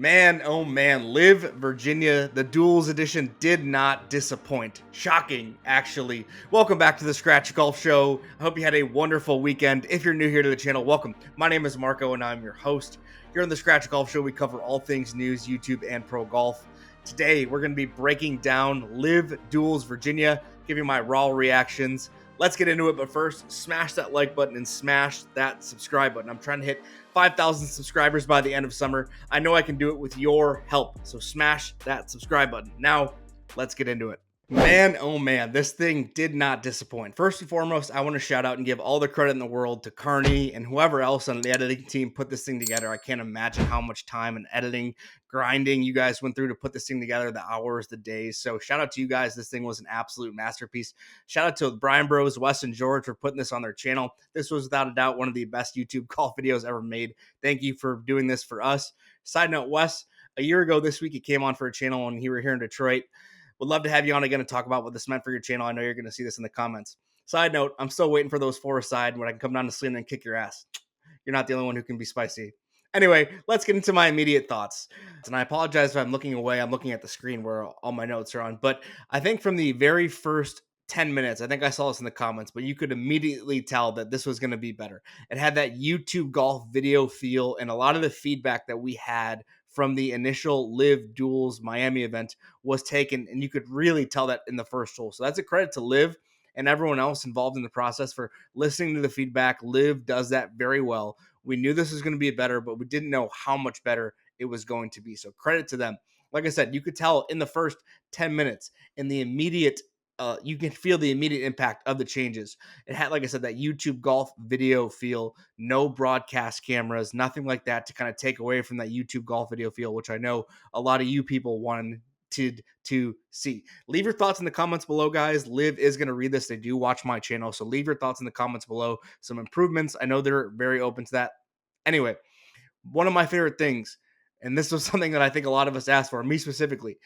Man, oh man, Live Virginia, the Duels edition did not disappoint. Shocking, actually. Welcome back to the Scratch Golf Show. I hope you had a wonderful weekend. If you're new here to the channel, welcome. My name is Marco and I'm your host. Here on the Scratch Golf Show, we cover all things news, YouTube, and pro golf. Today, we're going to be breaking down Live Duels Virginia, giving my raw reactions. Let's get into it, but first, smash that like button and smash that subscribe button. I'm trying to hit 5,000 subscribers by the end of summer. I know I can do it with your help, so smash that subscribe button. Now, let's get into it. Man, oh man, this thing did not disappoint. First and foremost, I want to shout out and give all the credit in the world to Carney and whoever else on the editing team put this thing together. I can't imagine how much time and editing, grinding you guys went through to put this thing together, the hours, the days. So shout out to you guys. This thing was an absolute masterpiece. Shout out to Brian Bros, Wes, and George for putting this on their channel. This was without a doubt one of the best YouTube golf videos ever made. Thank you for doing this for us. Side note, Wes, a year ago this week, he came on for a channel when you were here in Detroit. Would love to have you on again and talk about what this meant for your channel. I know you're going to see this in the comments. Side note, I'm still waiting for those four aside when I can come down to Sleep and kick your ass. You're not the only one who can be spicy. Anyway, let's get into my immediate thoughts. And I apologize if I'm looking away. I'm looking at the screen where all my notes are on. But I think from the very first 10 minutes, I think I saw this in the comments, but you could immediately tell that this was going to be better. It had that YouTube golf video feel, and a lot of the feedback that we had from the initial Live Duels Miami event was taken, and you could really tell that in the first hole. So that's a credit to Live and everyone else involved in the process for listening to the feedback. Live does that very well. We knew this was going to be better, but we didn't know how much better it was going to be. So credit to them. Like I said, you could tell in the first 10 minutes in the immediate you can feel the immediate impact of the changes. It had, like I said, that YouTube golf video feel, no broadcast cameras, nothing like that to kind of take away from that YouTube golf video feel, which I know a lot of you people wanted to see. Leave your thoughts in the comments below, guys. Liv is going to read this. They do watch my channel, so leave your thoughts in the comments below. Some improvements. I know they're very open to that. Anyway, one of my favorite things, and this was something that I think a lot of us asked for, me specifically,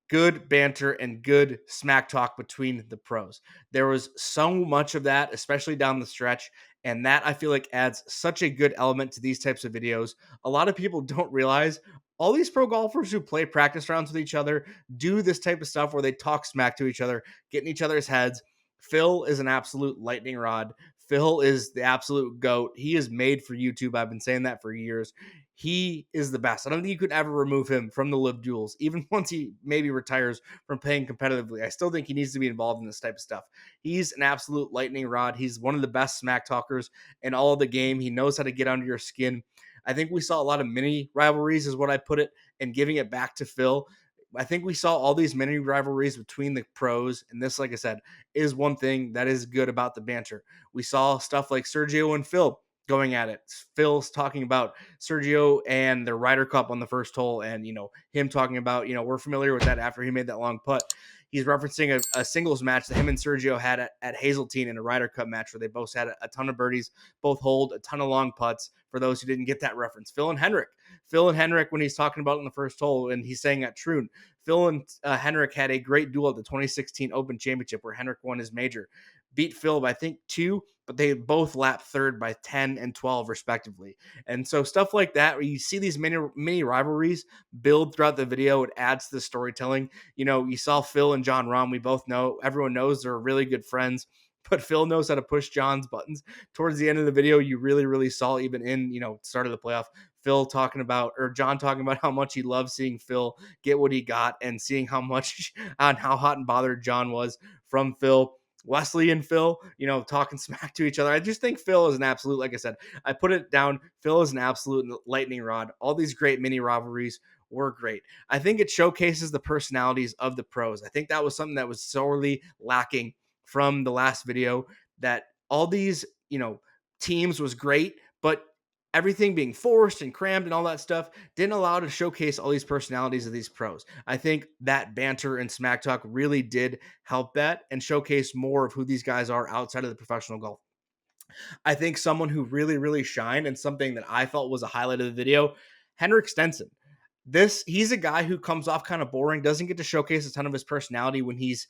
good banter and good smack talk between the pros. There was so much of that, especially down the stretch. And that I feel like adds such a good element to these types of videos. A lot of people don't realize all these pro golfers who play practice rounds with each other do this type of stuff where they talk smack to each other, get in each other's heads. Phil is an absolute lightning rod. Phil is the absolute GOAT. He is made for YouTube. I've been saying that for years. He is the best. I don't think you could ever remove him from the Live Duels, even once he maybe retires from playing competitively. I still think he needs to be involved in this type of stuff. He's an absolute lightning rod. He's one of the best smack talkers in all of the game. He knows how to get under your skin. I think we saw a lot of mini rivalries, is what I put it, and giving it back to Phil. I think we saw all these mini rivalries between the pros, and this, like I said, is one thing that is good about the banter. We saw stuff like Sergio and Phil going at it. Phil's talking about Sergio and the Ryder Cup on the first hole, and him talking about we're familiar with that after he made that long putt. He's referencing a singles match that him and Sergio had at Hazeltine in a Ryder Cup match where they both had a ton of birdies, both holed a ton of long putts. For those who didn't get that reference, Phil and Henrik, when he's talking about it in the first hole, and he's saying at Troon, Phil and Henrik had a great duel at the 2016 Open Championship where Henrik won his major, beat Phil by I think 2, but they both lapped third by 10 and 12 respectively. And so stuff like that, where you see these mini rivalries build throughout the video, it adds to the storytelling. You saw Phil and John Rahm. Everyone knows they're really good friends, but Phil knows how to push John's buttons. Towards the end of the video, you really saw, even in start of the playoff, John talking about how much he loves seeing Phil get what he got, and seeing how much and how hot and bothered John was from Phil. Wesley and Phil, talking smack to each other. I just think Phil is an absolute, like I said, I put it down. Phil is an absolute lightning rod. All these great mini rivalries were great. I think it showcases the personalities of the pros. I think that was something that was sorely lacking from the last video, that all these, teams was great, but everything being forced and crammed and all that stuff didn't allow to showcase all these personalities of these pros. I think that banter and smack talk really did help that and showcase more of who these guys are outside of the professional golf. I think someone who really shined, and something that I felt was a highlight of the video, Henrik Stenson. he's a guy who comes off kind of boring, doesn't get to showcase a ton of his personality when he's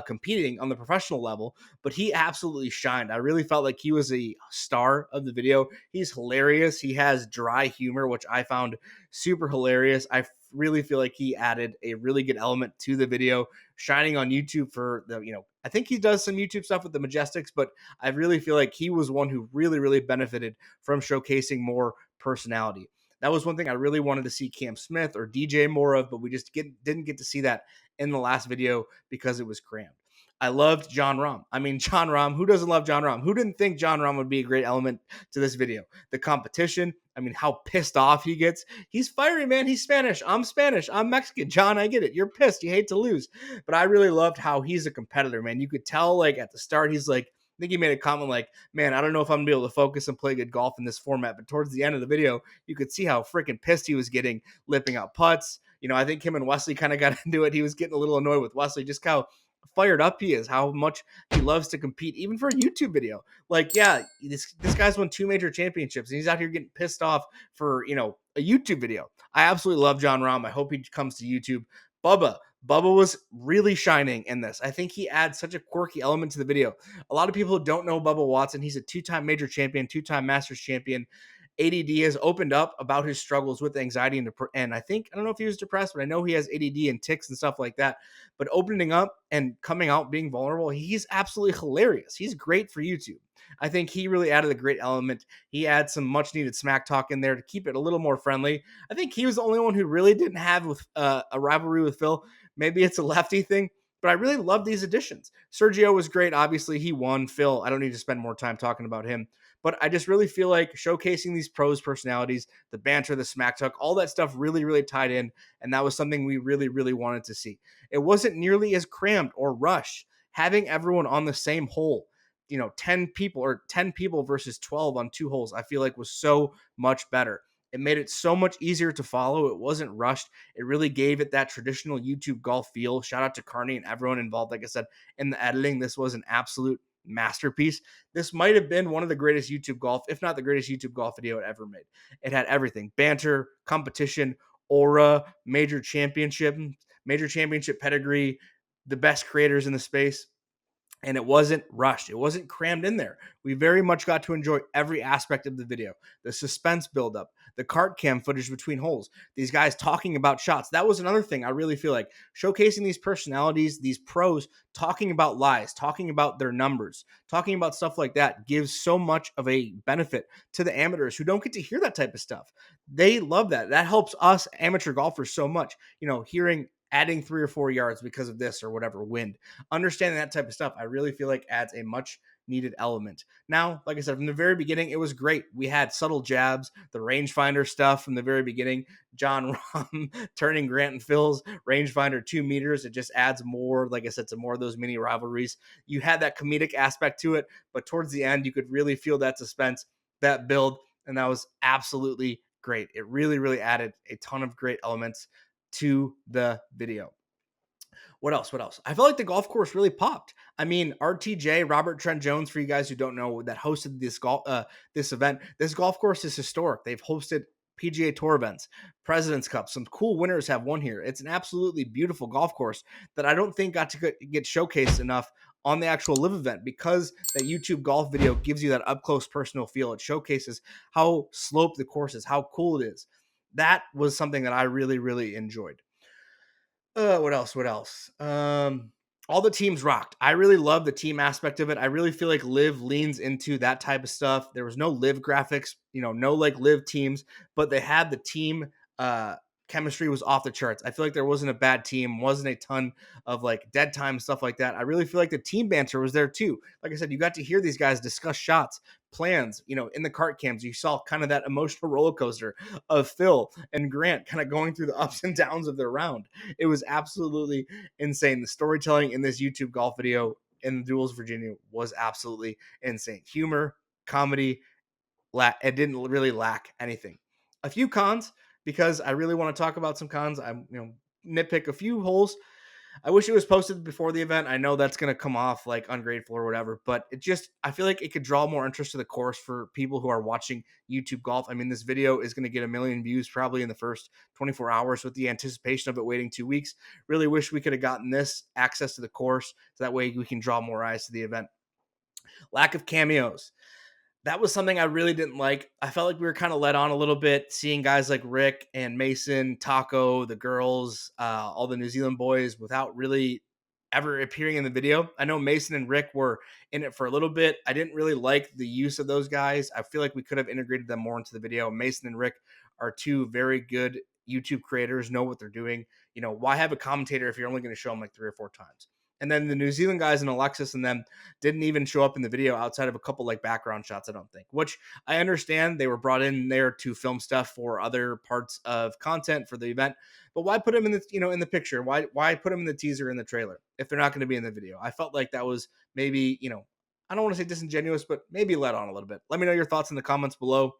competing on the professional level, but he absolutely shined. I really felt like he was a star of the video. He's hilarious. He has dry humor, which I found super hilarious. Really feel like he added a really good element to the video, shining on YouTube for the, I think he does some YouTube stuff with the Majestics, but I really feel like he was one who really, really benefited from showcasing more personality. That was one thing I really wanted to see Cam Smith or DJ more of, but we just didn't get to see that in the last video because it was crammed. I loved John Rahm. I mean, John Rahm, who doesn't love John Rahm? Who didn't think John Rahm would be a great element to this video? The competition, I mean, how pissed off he gets. He's fiery, man. He's Spanish. I'm Mexican. John, I get it. You're pissed. You hate to lose. But I really loved how he's a competitor, man. You could tell, like, at the start, he's like, I think he made a comment like, man, I don't know if I'm going to be able to focus and play good golf in this format. But towards the end of the video, you could see how freaking pissed he was getting, lipping out putts. I think him and Wesley kind of got into it. He was getting a little annoyed with Wesley, just how fired up he is, how much he loves to compete, even for a YouTube video. Like, yeah, this guy's won 2 major championships, and he's out here getting pissed off for, a YouTube video. I absolutely love John Rahm. I hope he comes to YouTube. Bubba was really shining in this. I think he adds such a quirky element to the video. A lot of people don't know Bubba Watson. He's a 2-time major champion, 2-time Masters champion. ADD has opened up about his struggles with anxiety and I don't know if he was depressed, but I know he has ADD and tics and stuff like that. But opening up and coming out being vulnerable, he's absolutely hilarious. He's great for YouTube. I think he really added a great element. He adds some much needed smack talk in there to keep it a little more friendly. I think he was the only one who really didn't have a rivalry with Phil. Maybe it's a lefty thing, but I really love these additions. Sergio was great. Obviously, he won. Phil, I don't need to spend more time talking about him. But I just really feel like showcasing these pros' personalities, the banter, the smack talk, all that stuff really, really tied in. And that was something we really, really wanted to see. It wasn't nearly as crammed or rushed. Having everyone on the same hole, 10 people versus 12 on 2 holes, I feel like was so much better. It made it so much easier to follow. It wasn't rushed. It really gave it that traditional YouTube golf feel. Shout out to Carney and everyone involved. Like I said, in the editing, this was an absolute masterpiece. This might have been one of the greatest YouTube golf, if not the greatest YouTube golf video it ever made. It had everything: banter, competition, aura, major championship pedigree, the best creators in the space. And it wasn't rushed. It wasn't crammed in there. We very much got to enjoy every aspect of the video. The suspense buildup, the cart cam footage between holes, these guys talking about shots. That was another thing I really feel like showcasing these personalities, these pros talking about lies, talking about their numbers, talking about stuff like that gives so much of a benefit to the amateurs who don't get to hear that type of stuff. They love that. That helps us amateur golfers so much, hearing adding 3 or 4 yards because of this or whatever wind. Understanding that type of stuff, I really feel like adds a much needed element. Now, like I said, from the very beginning, it was great. We had subtle jabs, the rangefinder stuff from the very beginning. John Rahm turning Grant and Phil's rangefinder 2 meters. It just adds more, like I said, to more of those mini rivalries. You had that comedic aspect to it, but towards the end, you could really feel that suspense, that build, and that was absolutely great. It really, really added a ton of great elements to the video. What else? I felt like the golf course really popped. I mean, RTJ, Robert Trent Jones, for you guys who don't know, that hosted this event. This golf course is historic. They've hosted PGA Tour events, President's Cup. Some cool winners have won here. It's an absolutely beautiful golf course that I don't think got to get showcased enough on the actual live event, because that YouTube golf video gives you that up close personal feel. It showcases how sloped the course is, how cool it is. That was something that I really, really enjoyed. What else? All the teams rocked. I really love the team aspect of it. I really feel like LIV leans into that type of stuff. There was no LIV graphics, no like LIV teams, but they had the team chemistry was off the charts. I feel like there wasn't a bad team, wasn't a ton of like dead time, stuff like that. I really feel like the team banter was there too. Like I said, you got to hear these guys discuss shots, plans, in the cart cams. You saw kind of that emotional roller coaster of Phil and Grant kind of going through the ups and downs of their round. It was absolutely insane. The storytelling in this YouTube golf video in Duels, Virginia was absolutely insane. Humor, comedy, it didn't really lack anything. A few cons, because I really want to talk about some cons. I'm, nitpick a few holes. I wish it was posted before the event. I know that's going to come off like ungrateful or whatever, but I feel like it could draw more interest to the course for people who are watching YouTube golf. I mean, this video is going to get a million views probably in the first 24 hours with the anticipation of it waiting 2 weeks. Really wish we could have gotten this access to the course so that way we can draw more eyes to the event. Lack of cameos, that was something I really didn't like. I felt like we were kind of led on a little bit, seeing guys like Rick and Mason, Taco, the girls, all the New Zealand boys without really ever appearing in the video. I know Mason and Rick were in it for a little bit. I didn't really like the use of those guys. I feel like we could have integrated them more into the video. Mason and Rick are two very good YouTube creators, know what they're doing. Why have a commentator if you're only going to show them like 3 or 4 times? And then the New Zealand guys and Alexis and them didn't even show up in the video outside of a couple like background shots, I don't think, which I understand they were brought in there to film stuff for other parts of content for the event. But why put them in in the picture? Why put them in the teaser in the trailer if they're not going to be in the video? I felt like that was maybe, I don't want to say disingenuous, but maybe let on a little bit. Let me know your thoughts in the comments below.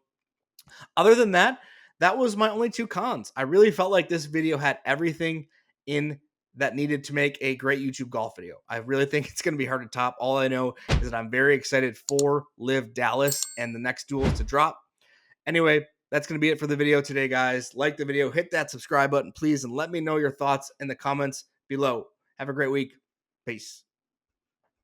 Other than that, that was my only 2 cons. I really felt like this video had everything in that needed to make a great YouTube golf video. I really think it's going to be hard to top. All I know is that I'm very excited for LIV Dallas and the next Duels to drop. Anyway, that's going to be it for the video today, guys. Like the video, hit that subscribe button, please, and let me know your thoughts in the comments below. Have a great week. Peace.